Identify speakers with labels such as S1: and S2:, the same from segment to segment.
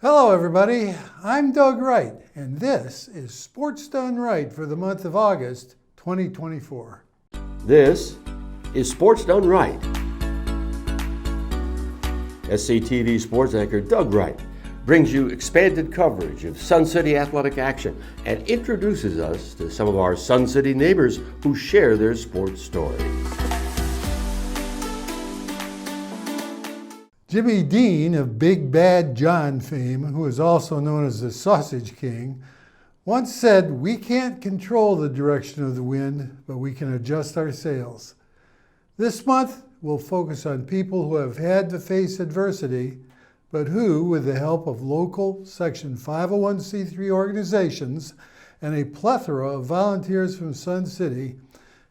S1: Hello everybody, I'm Doug Wright, and this is Sports Done Right for the month of August 2024.
S2: This is Sports Done Right. SCTV sports anchor Doug Wright brings you expanded coverage of Sun City athletic action and introduces us to some of our Sun City neighbors who share their sports stories.
S1: Jimmy Dean of Big Bad John fame, who is also known as the Sausage King, once said, "We can't control the direction of the wind, but we can adjust our sails." This month, we'll focus on people who have had to face adversity, but who, with the help of local Section 501c3 organizations and a plethora of volunteers from Sun City,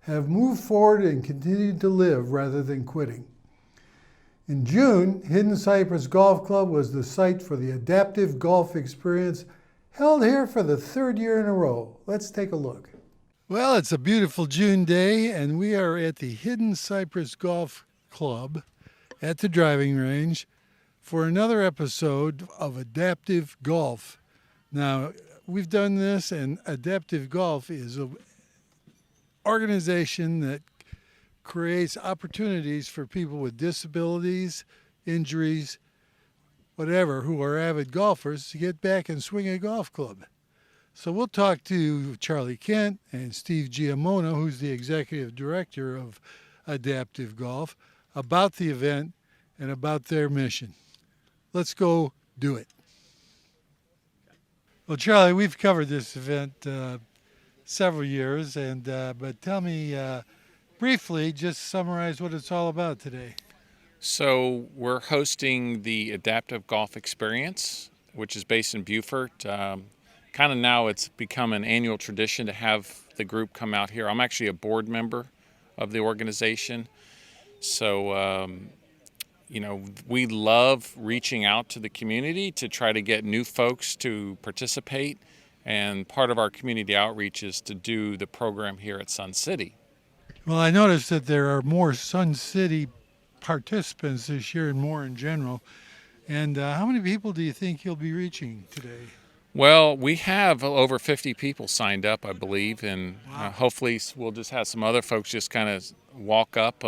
S1: have moved forward and continued to live rather than quitting. In June, Hidden Cypress Golf Club was the site for the adaptive golf experience held here for the third year in a row. Let's take a look. Well, it's a beautiful June day, and we are at the Hidden Cypress Golf Club at the driving range for another episode of Adaptive Golf. Now, we've done this, and Adaptive Golf is an organization that creates opportunities for people with disabilities, injuries, whatever, who are avid golfers to get back and swing a golf club. So we'll talk to Charlie Kent and Steve Giamono, who's the executive director of Adaptive Golf, about the event and about their mission. Let's go do it. Well, Charlie, we've covered this event several years, but tell me, briefly, just summarize what it's all about today.
S3: So we're hosting the Adaptive Golf Experience, which is based in Beaufort. Kind of now it's become an annual tradition to have the group come out here. I'm actually a board member of the organization. So, we love reaching out to the community to try to get new folks to participate. And part of our community outreach is to do the program here at Sun City.
S1: Well, I noticed that there are more Sun City participants this year and more in general. And how many people do you think you'll be reaching today?
S3: Well, we have over 50 people signed up, I believe, and hopefully we'll just have some other folks just kind of walk up.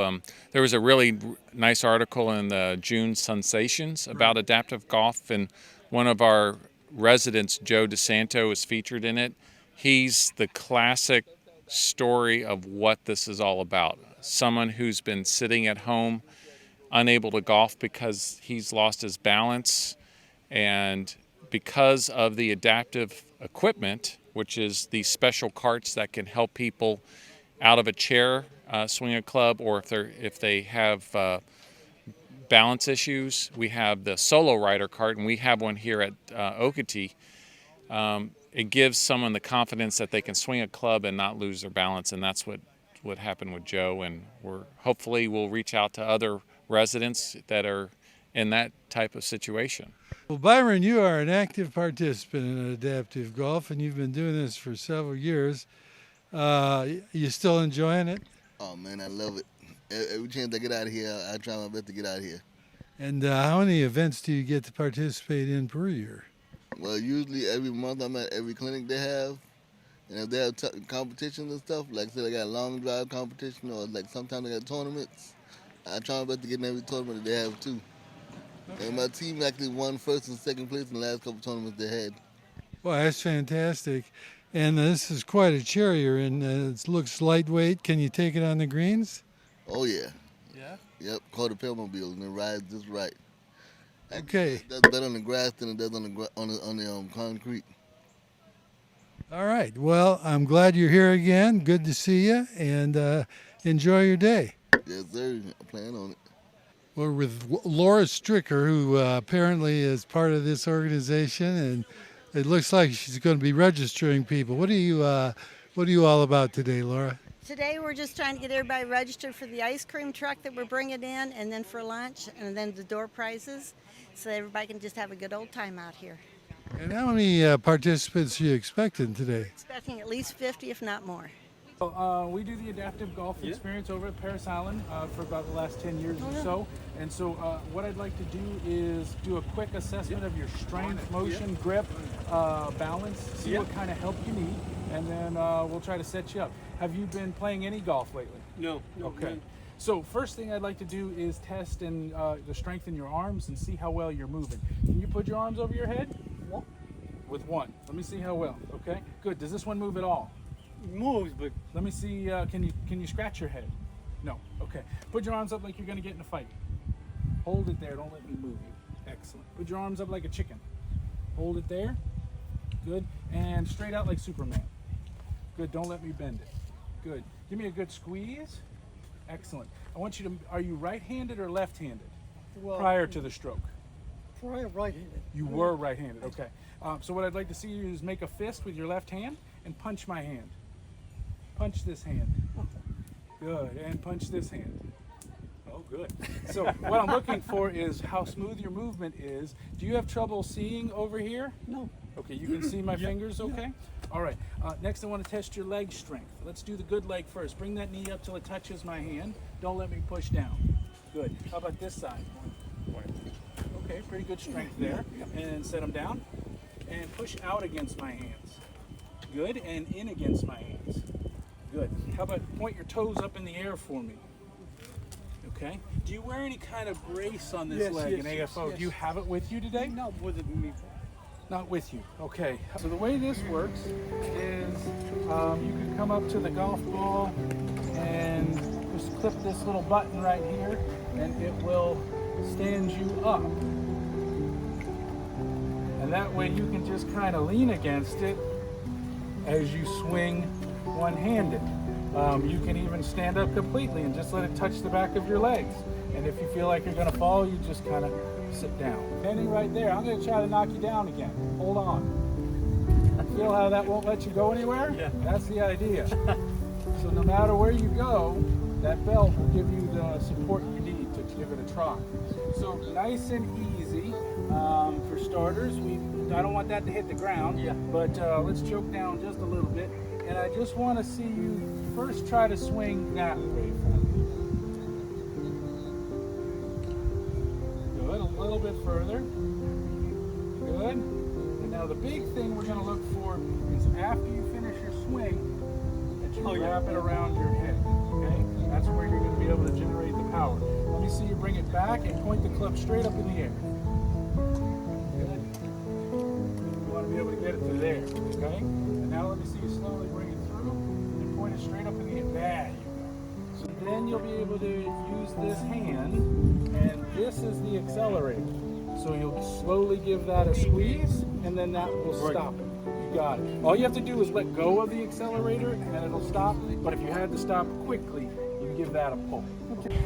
S3: There was a really nice article in the June Sensations about adaptive golf, and one of our residents, Joe DeSanto, is featured in it. He's the classic story of what this is all about. Someone who's been sitting at home unable to golf because he's lost his balance, and because of the adaptive equipment, which is these special carts that can help people out of a chair swing a club, or if they have balance issues, we have the solo rider cart, and we have one here at Okatee. It gives someone the confidence that they can swing a club and not lose their balance, and that's what happened with Joe. And hopefully we'll reach out to other residents that are in that type of situation.
S1: Well, Byron, you are an active participant in adaptive golf, and you've been doing this for several years. You still enjoying it?
S4: Oh man, I love it. Every chance I get out of here, I try my best to get out of here.
S1: And how many events do you get to participate in per year?
S4: Well, usually every month I'm at every clinic they have. And if they have competitions and stuff, like say they got a long drive competition, or like sometimes they got tournaments, I try my best to get in every tournament that they have too. Okay. And my team actually won first and second place in the last couple tournaments they had.
S1: Well, that's fantastic. And this is quite a chair you're in. It looks lightweight. Can you take it on the greens?
S4: Oh yeah.
S3: Yeah?
S4: Yep, called the Pellmobile, and it rides just right.
S1: Okay.
S4: It does better on the grass than it does on the concrete.
S1: All right. Well, I'm glad you're here again. Good to see you, and enjoy your day.
S4: Yes, sir. I plan on it.
S1: We're with Laura Stricker, who apparently is part of this organization, and it looks like she's going to be registering people. What are you all about today, Laura?
S5: Today we're just trying to get everybody registered for the ice cream truck that we're bringing in, and then for lunch, and then the door prizes, so everybody can just have a good old time out here.
S1: And how many participants are you expecting today?
S5: Expecting at least 50, if not more.
S6: We do the adaptive golf experience over at Paris Island for about the last 10 years or so. And so what I'd like to do is do a quick assessment of your strength, motion, grip, balance, see what kind of help you need, and then we'll try to set you up. Have you been playing any golf lately?
S7: No.
S6: Okay. So first thing I'd like to do is test the strength in your arms and see how well you're moving. Can you put your arms over your head? With one. Let me see how well. Okay. Good. Does this one move at all?
S7: Moves, but
S6: Let me see. Can you scratch your head? No. Okay. Put your arms up like you're going to get in a fight. Hold it there. Don't let me move you. Excellent. Put your arms up like a chicken. Hold it there. Good. And straight out like Superman. Good. Don't let me bend it. Good. Give me a good squeeze. Excellent. I want you to. Are you right-handed or left-handed?
S7: well,
S6: Prior to the stroke.
S7: prior right-handed.
S6: You were right-handed. Okay. So what I'd like to see you is make a fist with your left hand and punch my hand. Punch this hand. Good. And punch this hand. Oh, good. So what I'm looking for is how smooth your movement is. Do you have trouble seeing over here?
S7: No.
S6: Okay, you can see my fingers okay? All right. Next I want to test your leg strength. Let's do the good leg first. Bring that knee up till it touches my hand. Don't let me push down. Good. How about this side? Okay, pretty good strength there. And set them down. And push out against my hands. Good. And in against my hands. Good. How about point your toes up in the air for me? Okay. Do you wear any kind of brace on this
S7: Yes,
S6: leg in
S7: yes,
S6: AFO?
S7: yes.
S6: Do you have it with you today?
S7: No, with me.
S6: Not with you. Okay. So the way this works is you can come up to the golf ball and just clip this little button right here and it will stand you up. And that way you can just kind of lean against it as you swing one-handed. You can even stand up completely and just let it touch the back of your legs. And if you feel like you're gonna fall, you just kind of sit down. Standing right there, I'm gonna try to knock you down again. Hold on. Feel how that won't let you go anywhere?
S7: Yeah.
S6: That's the idea. So no matter where you go, that belt will give you the support you need to give it a try. So nice and easy. For starters, I don't want that to hit the ground, but let's choke down just a little bit. And I just want to see you first try to swing that way for me. Good, a little bit further. Good. And now the big thing we're going to look for is after you finish your swing, that you wrap it around your head. Okay? That's where you're going to be able to generate the power. Let me see you bring it back and point the club straight up in the air. Good. You want to be able to get it to there. Okay? And now let me see you slowly bring it through and point it straight up in the air. There you go. So then you'll be able to use this hand, and this is the accelerator. So you'll slowly give that a squeeze, and then that will stop it. You got it. All you have to do is let go of the accelerator, and it'll stop. But if you had to stop quickly, you give that a pull. Okay.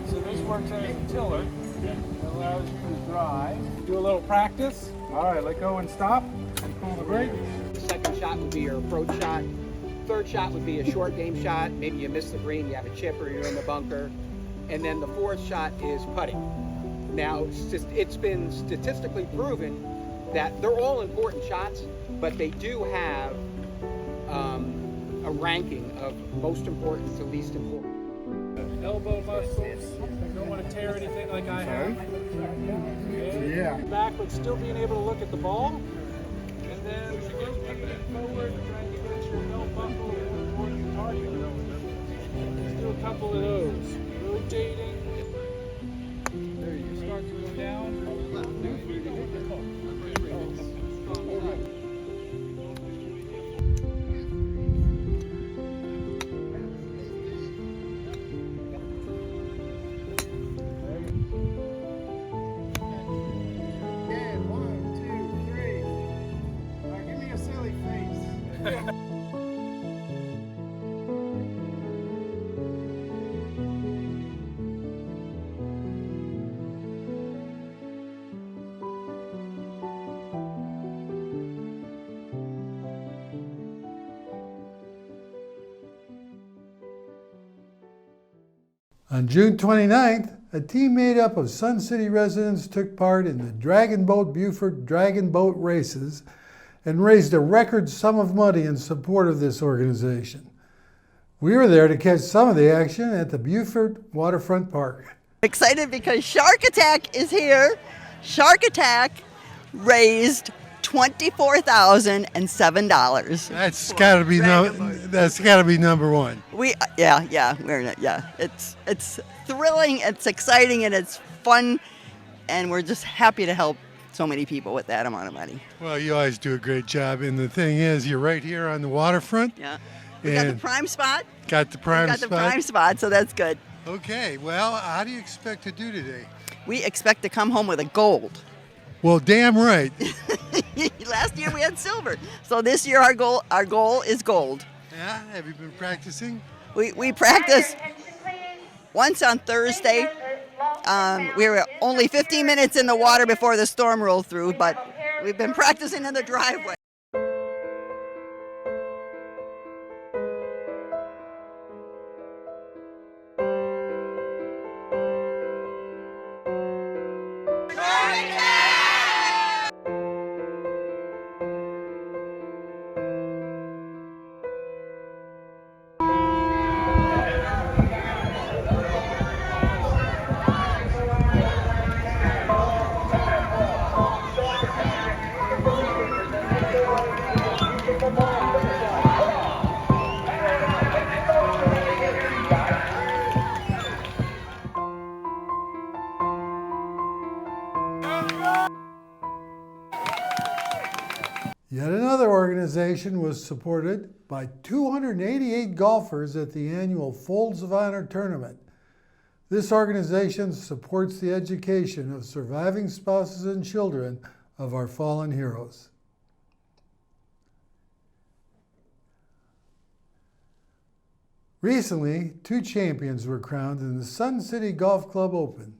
S6: So this works as a tiller. It allows you to drive. Do a little practice. All right, let go and stop, and pull the brake.
S8: The second shot would be your approach shot. Third shot would be a short game shot. Maybe you miss the green, you have a chip, or you're in the bunker. And then the fourth shot is putting. Now, it's been statistically proven that they're all important shots, but they do have a ranking of most important to least important.
S6: Elbow muscles. You don't want to tear anything like I have. Yeah. Back with still being able to look at the ball. And then rotating forward, trying to get your belt buckle toward your target. Let's do a couple of those. Rotating. There you start to go down. Again, 1, 2, 3. Now give me a silly face.
S1: On June 29th, a team made up of Sun City residents took part in the Beaufort Dragon Boat Races and raised a record sum of money in support of this organization. We were there to catch some of the action at the Beaufort Waterfront Park.
S9: Excited because Shark Attack is here. Shark Attack raised $24,007.
S1: That's got to be number one.
S9: It's thrilling, it's exciting, and it's fun, and we're just happy to help so many people with that amount of money.
S1: Well, you always do a great job, and the thing is, you're right here on the waterfront.
S9: Yeah, we got the prime spot.
S1: Got the prime
S9: spot, so that's good.
S1: Okay, well, how do you expect to do today?
S9: We expect to come home with a gold.
S1: Well, damn right.
S9: Last year we had silver, so this year our goal is gold.
S1: Yeah, have you been practicing?
S9: We practiced once on Thursday. We were only 15 minutes in the water before the storm rolled through, but we've been practicing in the driveway.
S1: Yet another organization was supported by 288 golfers at the annual Folds of Honor tournament. This organization supports the education of surviving spouses and children of our fallen heroes. Recently, 2 champions were crowned in the Sun City Golf Club Open.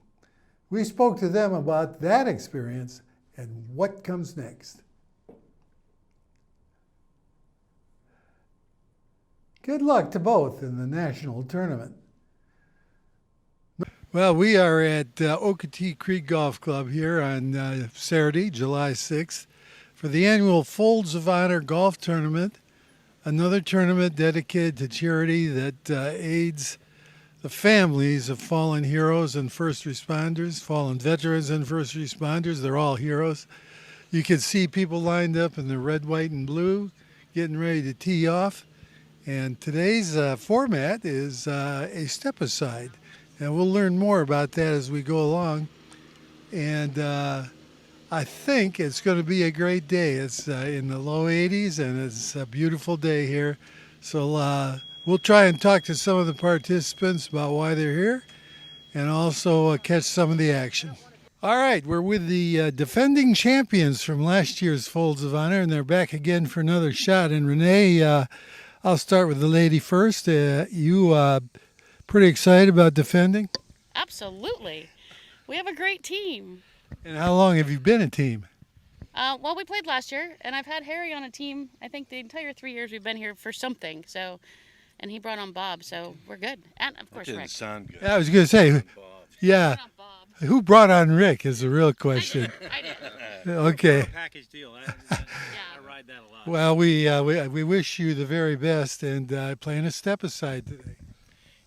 S1: We spoke to them about that experience and what comes next. Good luck to both in the national tournament. Well, we are at Okatee Creek Golf Club here on Saturday, July 6th, for the annual Folds of Honor Golf Tournament, another tournament dedicated to charity that aids the families of fallen heroes and first responders, fallen veterans and first responders. They're all heroes. You can see people lined up in the red, white, and blue getting ready to tee off. And today's format is a step-aside, and we'll learn more about that as we go along. And I think it's going to be a great day. It's in the low 80s, and it's a beautiful day here. So we'll try and talk to some of the participants about why they're here, and also catch some of the action. All right, we're with the defending champions from last year's Folds of Honor, and they're back again for another shot. And Renee, I'll start with the lady first. You pretty excited about defending?
S10: Absolutely. We have a great team.
S1: And how long have you been a team?
S10: Well, we played last year, and I've had Harry on a team, I think, the entire 3 years we've been here for something. So, and he brought on Bob, so we're good. And, of course, Rick.
S11: Sound good.
S1: I was going to say, yeah. Who brought on Rick is the real question.
S10: I did.
S1: Okay.
S11: Package deal. I ride that a lot.
S1: Well, we wish you the very best, and playing a step aside today.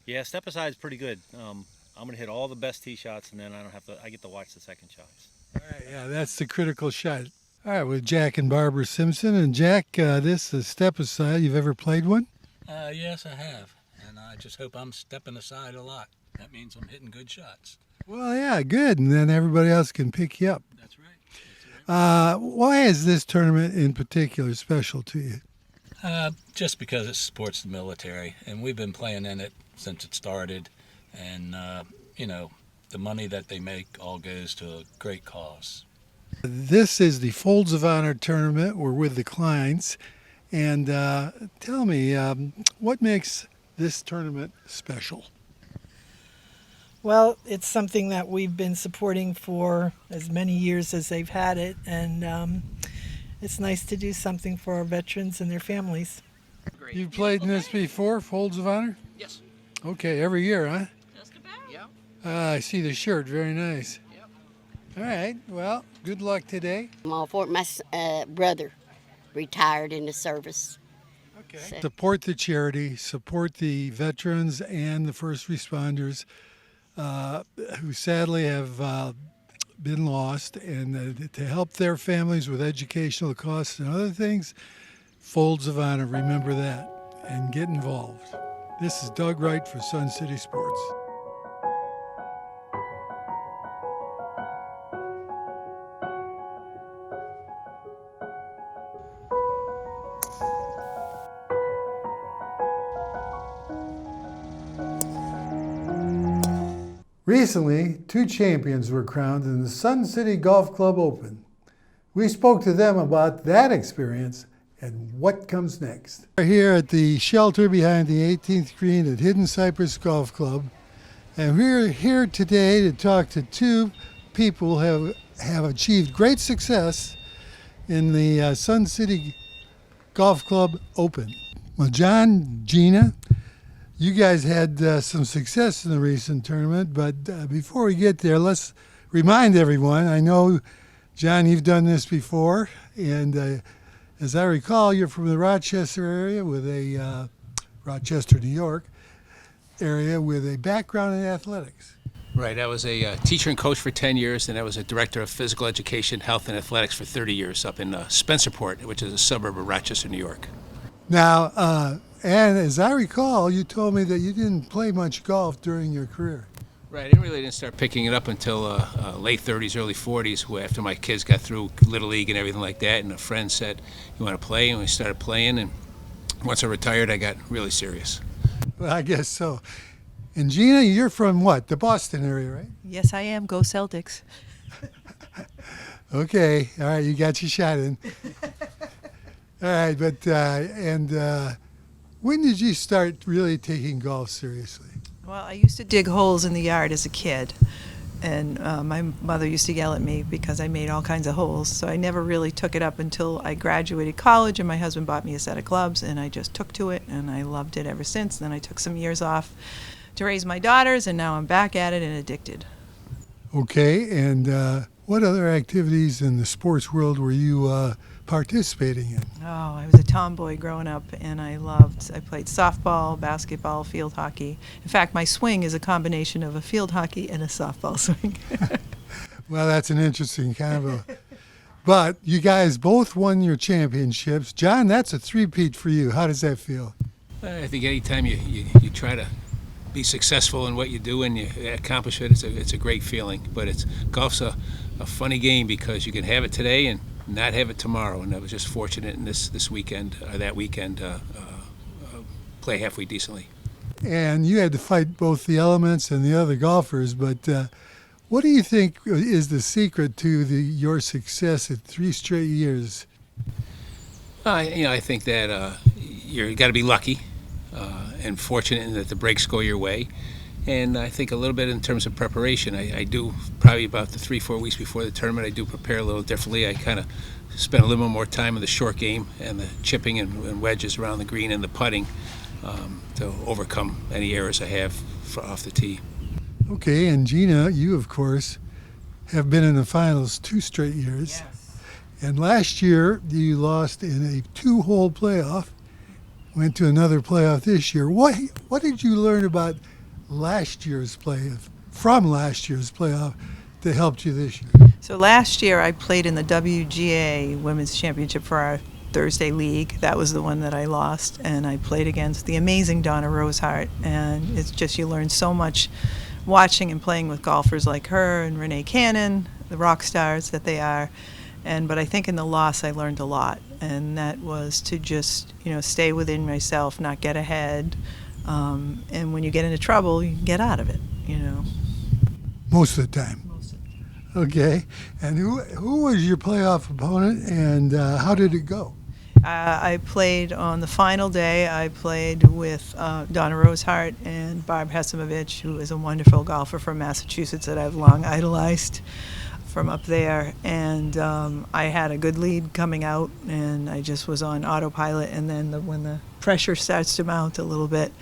S11: Yeah, step aside is pretty good. I'm gonna hit all the best tee shots, and then I get to watch the second shots.
S1: All right, yeah, that's the critical shot. All right, with Jack and Barbara Simpson, and Jack, this is step aside. You've ever played one?
S12: Yes, I have, and I just hope I'm stepping aside a lot. That means I'm hitting good shots.
S1: Well, yeah, good, and then everybody else can pick you up.
S12: That's right.
S1: Why is this tournament in particular special to you?
S12: Just because it supports the military, and we've been playing in it since it started, and the money that they make all goes to a great cause.
S1: This is the Folds of Honor tournament. We're with the Kleins, and tell me, what makes this tournament special?
S13: Well, it's something that we've been supporting for as many years as they've had it, and it's nice to do something for our veterans and their families.
S1: You've played in this before, Folds of Honor?
S8: Yes.
S1: Okay, every year, huh?
S10: Just about.
S8: Yeah.
S1: I see the shirt, very nice.
S8: Yep.
S1: All right, well, good luck today.
S14: I'm all for it. My brother retired in the service.
S1: Support the charity, support the veterans and the first responders who sadly have been lost, and to help their families with educational costs and other things. Folds of honor, remember that, and get involved. This is Doug Wright for Sun City Sports. Recently, 2 champions were crowned in the Sun City Golf Club Open. We spoke to them about that experience and what comes next. We're here at the shelter behind the 18th green at Hidden Cypress Golf Club, and we're here today to talk to 2 people who have achieved great success in the Sun City Golf Club Open. Well, John, Gina, you guys had some success in the recent tournament, but before we get there, let's remind everyone, I know, John, you've done this before, and as I recall, you're from the Rochester area with a, Rochester, New York area with a background in athletics.
S14: Right, I was a teacher and coach for 10 years, and I was a director of physical education, health, and athletics for 30 years up in Spencerport, which is a suburb of Rochester, New York.
S1: Now, and as I recall, you told me that you didn't play much golf during your career.
S14: Right, I really didn't start picking it up until late 30s, early 40s, after my kids got through Little League and everything like that, and a friend said, "You want to play?" And we started playing, and once I retired, I got really serious.
S1: Well, I guess so. And Gina, you're from what? The Boston area, right?
S15: Yes, I am. Go Celtics.
S1: Okay, all right, you got your shot in. All right, but when did you start really taking golf seriously?
S15: Well, I used to dig holes in the yard as a kid, and my mother used to yell at me because I made all kinds of holes, so I never really took it up until I graduated college, and my husband bought me a set of clubs, and I just took to it, and I loved it ever since. Then I took some years off to raise my daughters, and now I'm back at it and addicted.
S1: Okay, and what other activities in the sports world were you participating in?
S15: Oh, I was a tomboy growing up, and I played softball, basketball, field hockey. In fact, my swing is a combination of a field hockey and a softball swing.
S1: Well, that's an interesting kind of a... But you guys both won your championships. John, that's a three-peat for you. How does that feel?
S14: I think anytime you try to be successful in what you do and you accomplish it, it's a great feeling. But golf's a funny game because you can have it today and not have it tomorrow. And I was just fortunate in this weekend, or that weekend, play halfway decently.
S1: And you had to fight both the elements and the other golfers, but what do you think is the secret to your success at 3 straight years?
S14: I think that you got to be lucky and fortunate in that the breaks go your way. And I think a little bit in terms of preparation. I do probably about the 3-4 weeks before the tournament, I do prepare a little differently. I kind of spend a little bit more time in the short game and the chipping and wedges around the green and the putting to overcome any errors I have off the tee.
S1: Okay, and Gina, you of course have been in the finals 2 straight years.
S15: Yes.
S1: And last year you lost in a 2-hole playoff, went to another playoff this year. What did you learn about last year's playoff that helped you this year?
S15: So last year I played in the WGA Women's Championship for our Thursday League. That was the one that I lost, and I played against the amazing Donna Rosehart, and it's just you learn so much watching and playing with golfers like her and Renee Cannon, the rock stars that they are. But I think in the loss I learned a lot, and that was to just stay within myself, not get ahead, and when you get into trouble, you can get out of it.
S1: Most of the time. Okay, and who was your playoff opponent, and how did it go?
S15: I played on the final day. I played with Donna Rosehart and Barb Hesimovich, who is a wonderful golfer from Massachusetts that I've long idolized from up there. And I had a good lead coming out, and I just was on autopilot. And then when the pressure starts to mount a little bit,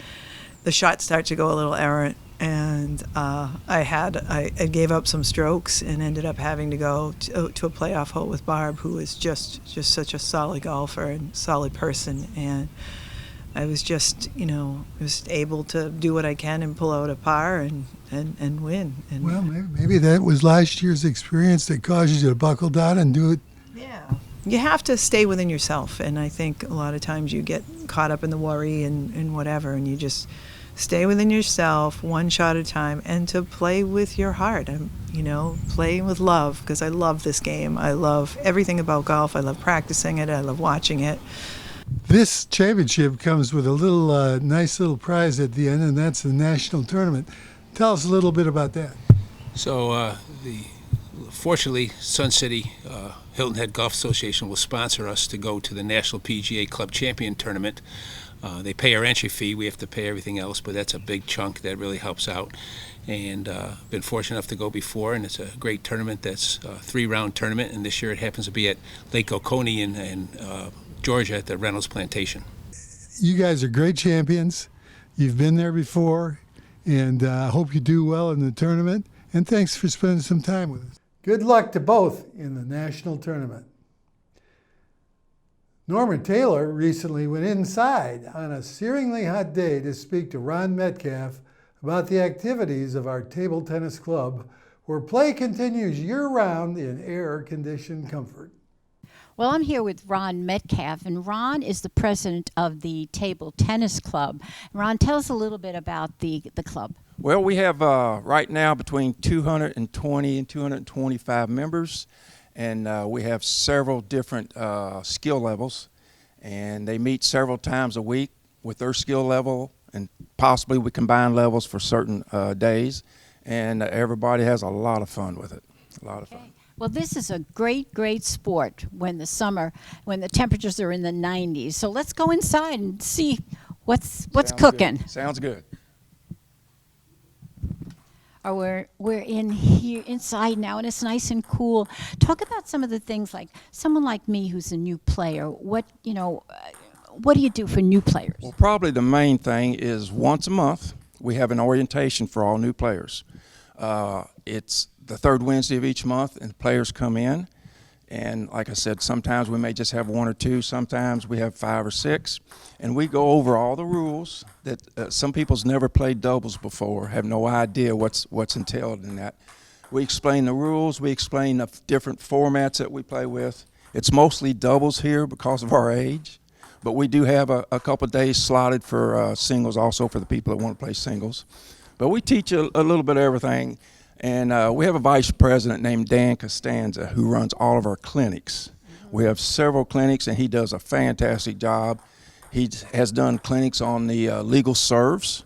S15: the shots start to go a little errant. And I gave up some strokes and ended up having to go to a playoff hole with Barb, who is just such a solid golfer and solid person. And I was just, just able to do what I can and pull out a par and win. And
S1: Well, maybe that was last year's experience that caused you to buckle down and do it.
S15: yeah, you have to stay within yourself, and I think a lot of times you get caught up in the worry and whatever, and you just stay within yourself, one shot at a time, and to play with your heart. Playing with love, because I love this game. I love everything about golf. I love practicing it. I love watching it.
S1: This championship comes with a little nice little prize at the end, and that's the national tournament. Tell us a little bit about that.
S14: So fortunately, Sun City Hilton Head Golf Association will sponsor us to go to the National PGA Club Champion Tournament. They pay our entry fee. We have to pay everything else, but that's a big chunk that really helps out. And been fortunate enough to go before, and it's a great tournament. That's a 3-round tournament, and this year it happens to be at Lake Oconee in Georgia at the Reynolds Plantation.
S1: You guys are great champions. You've been there before, and I hope you do well in the tournament. And thanks for spending some time with us. Good luck to both in the national tournament. Norma Taylor recently went inside on a searingly hot day to speak to Ron Metcalf about the activities of our table tennis club, where play continues year-round in air-conditioned comfort.
S16: Well, I'm here with Ron Metcalf, and Ron is the president of the Table Tennis Club. Ron, tell us a little bit about the club.
S17: Well, we have right now between 220 and 225 members, and we have several different skill levels, and they meet several times a week with their skill level, and possibly we combine levels for certain days, and everybody has a lot of fun with it, a lot of fun.
S16: Well, this is a great, great sport when the temperatures are in the 90s. So let's go inside and see what's cooking.
S17: Good. Sounds good.
S16: We're in here inside now, and it's nice and cool. Talk about some of the things, like someone like me who's a new player. What do you do for new players?
S17: Well, probably the main thing is once a month we have an orientation for all new players. It's the third Wednesday of each month, and the players come in. And like I said, sometimes we may just have 1 or 2, sometimes we have 5 or 6. And we go over all the rules that some people's never played doubles before, have no idea what's entailed in that. We explain the rules, we explain the different formats that we play with. It's mostly doubles here because of our age, but we do have a couple of days slotted for singles also for the people that want to play singles. But we teach a little bit of everything. And we have a vice president named Dan Costanza who runs all of our clinics. We have several clinics, and he does a fantastic job. He has done clinics on the legal serves.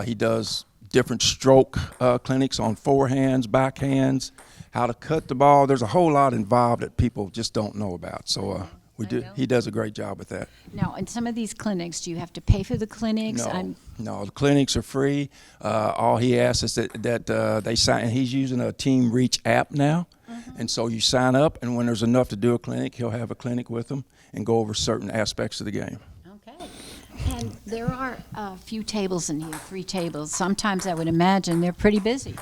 S17: He does different stroke clinics on forehands, backhands, how to cut the ball. There's a whole lot involved that people just don't know about. So he does a great job with that.
S16: Now, in some of these clinics, do you have to pay for the clinics?
S17: No, the clinics are free. All he asks is that they sign, and he's using a Team Reach app now. And so you sign up, and when there's enough to do a clinic, he'll have a clinic with them and go over certain aspects of the game.
S16: Okay. And there are a few tables in here, 3 tables. Sometimes I would imagine they're pretty busy.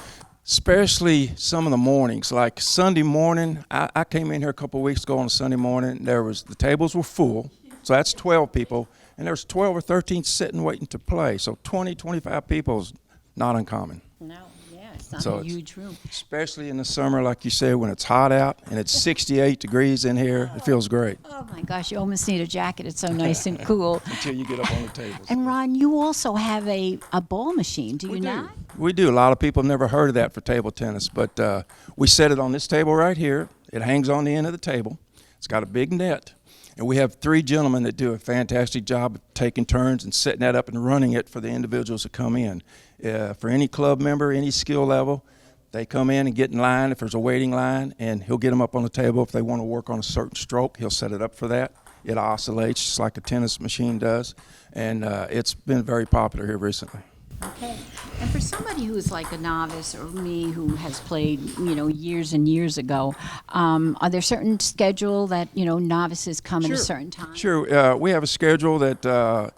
S17: Especially some of the mornings, like Sunday morning. I came in here a couple of weeks ago on a Sunday morning. The tables were full, so that's 12 people, and there's 12 or 13 sitting waiting to play. So 20, 25 people is not uncommon.
S16: No, yeah, it's not a huge room.
S17: Especially in the summer, like you said, when it's hot out and it's 68 degrees in here, it feels great.
S16: Oh my gosh, you almost need a jacket. It's so nice and cool.
S17: Until you get up on the tables.
S16: And Ron, you also have a ball machine, do you not?
S17: We do. A lot of people have never heard of that for table tennis, but we set it on this table right here. It hangs on the end of the table. It's got a big net. And we have 3 gentlemen that do a fantastic job of taking turns and setting that up and running it for the individuals that come in. For any club member, any skill level, they come in and get in line if there's a waiting line, and he'll get them up on the table. If they want to work on a certain stroke, he'll set it up for that. It oscillates just like a tennis machine does, and it's been very popular here recently.
S16: Okay. And for somebody who's like a novice or me who has played, years and years ago, are there certain schedule that, novices come at a certain time?
S17: Sure. We have a schedule that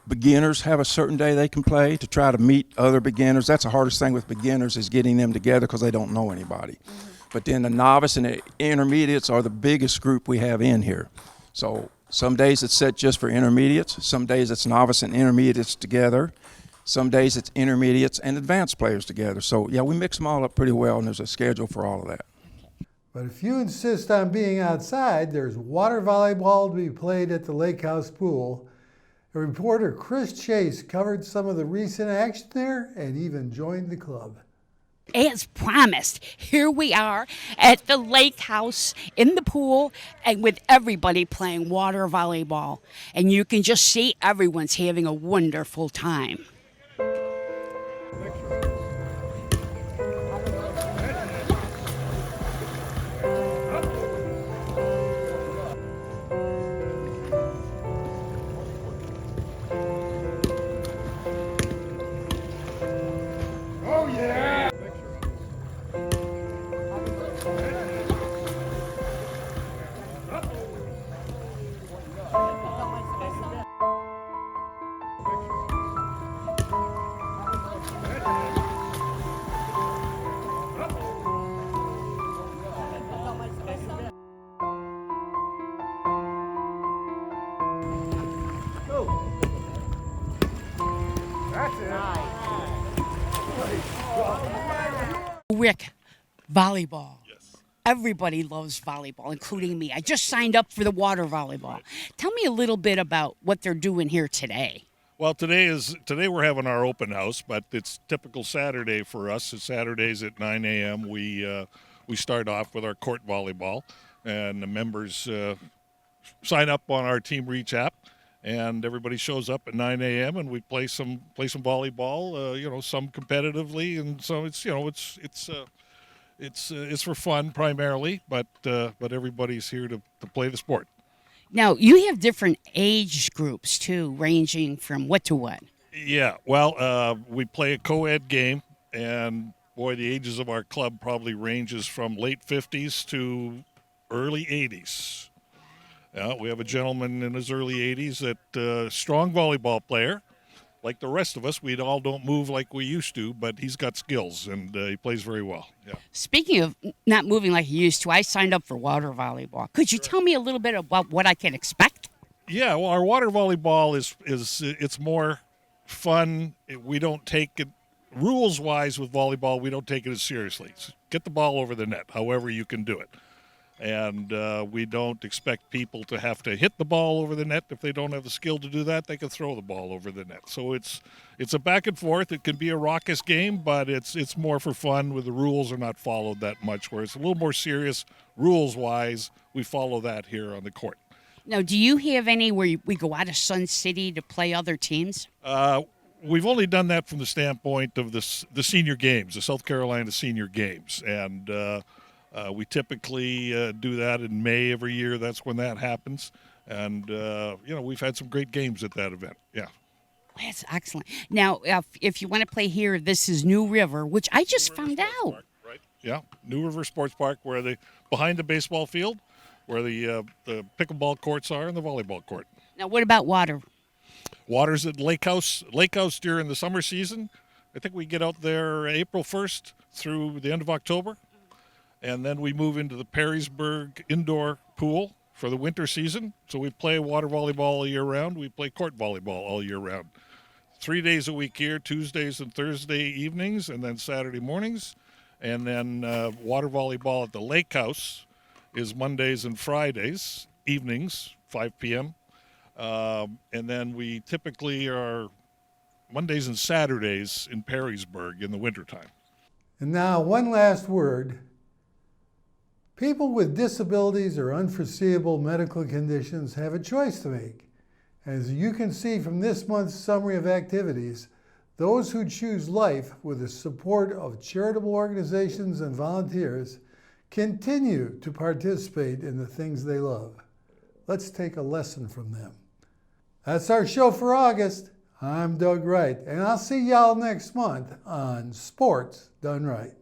S17: beginners have a certain day they can play to try to meet other beginners. That's the hardest thing with beginners, is getting them together because they don't know anybody. But then the novice and the intermediates are the biggest group we have in here. So Some days it's set just for intermediates. Some days it's novice and intermediates together. Some days it's intermediates and advanced players together. So, yeah, we mix them all up pretty well, and there's a schedule for all of that.
S1: But if you insist on being outside, there's water volleyball to be played at the Lake House Pool. A reporter, Chris Chase, covered some of the recent action there and even joined the club.
S18: As promised, here we are at the lake house in the pool and with everybody playing water volleyball. And you can just see everyone's having a wonderful time. Rick, volleyball. Yes. Everybody loves volleyball, including me. I just signed up for the water volleyball. Right. Tell me a little bit about what they're doing here today.
S19: Well, today we're having our open house, but it's typical Saturday for us. It's Saturdays at 9 a.m. We start off with our court volleyball, and the members sign up on our Team Reach app, and everybody shows up at 9 a.m. and we play some volleyball. Some competitively, and so it's for fun primarily, but everybody's here to play the sport.
S18: Now, you have different age groups, too, ranging from what to what?
S19: Yeah, well, we play a co-ed game, and, boy, the ages of our club probably ranges from late 50s to early 80s. We have a gentleman in his early 80s that strong volleyball player. Like the rest of us, we all don't move like we used to, but he's got skills, and he plays very well. Yeah.
S18: Speaking of not moving like you used to, I signed up for water volleyball. Could you tell me a little bit about what I can expect?
S19: Yeah, well, our water volleyball is it's more fun. We don't take it, rules-wise with volleyball, we don't take it as seriously. Get the ball over the net, however you can do it. And we don't expect people to have to hit the ball over the net. If they don't have the skill to do that, they can throw the ball over the net. So it's a back and forth. It can be a raucous game, but it's more for fun, where the rules are not followed that much, where it's a little more serious rules-wise. We follow that here on the court.
S18: Now, do you have any where we go out of Sun City to play other teams?
S19: We've only done that from the standpoint of the senior games, the South Carolina senior games, and we typically do that in May every year. That's when that happens. And, we've had some great games at that event. Yeah.
S18: That's excellent. Now, if you want to play here, this is New River, which I just found out.
S19: Park, right? Yeah, New River Sports Park, where behind the baseball field, where the pickleball courts are and the volleyball court.
S18: Now, what about water?
S19: Water's at Lake House during the summer season. I think we get out there April 1st through the end of October. And then we move into the Perrysburg indoor pool for the winter season. So we play water volleyball all year round. We play court volleyball all year round. 3 days a week here, Tuesdays and Thursday evenings, and then Saturday mornings. And then water volleyball at the Lake House is Mondays and Fridays, evenings, 5 p.m. And then we typically are Mondays and Saturdays in Perrysburg in the wintertime.
S1: And now, one last word. People with disabilities or unforeseeable medical conditions have a choice to make. As you can see from this month's summary of activities, those who choose life with the support of charitable organizations and volunteers continue to participate in the things they love. Let's take a lesson from them. That's our show for August. I'm Doug Wright, and I'll see y'all next month on Sports Done Right.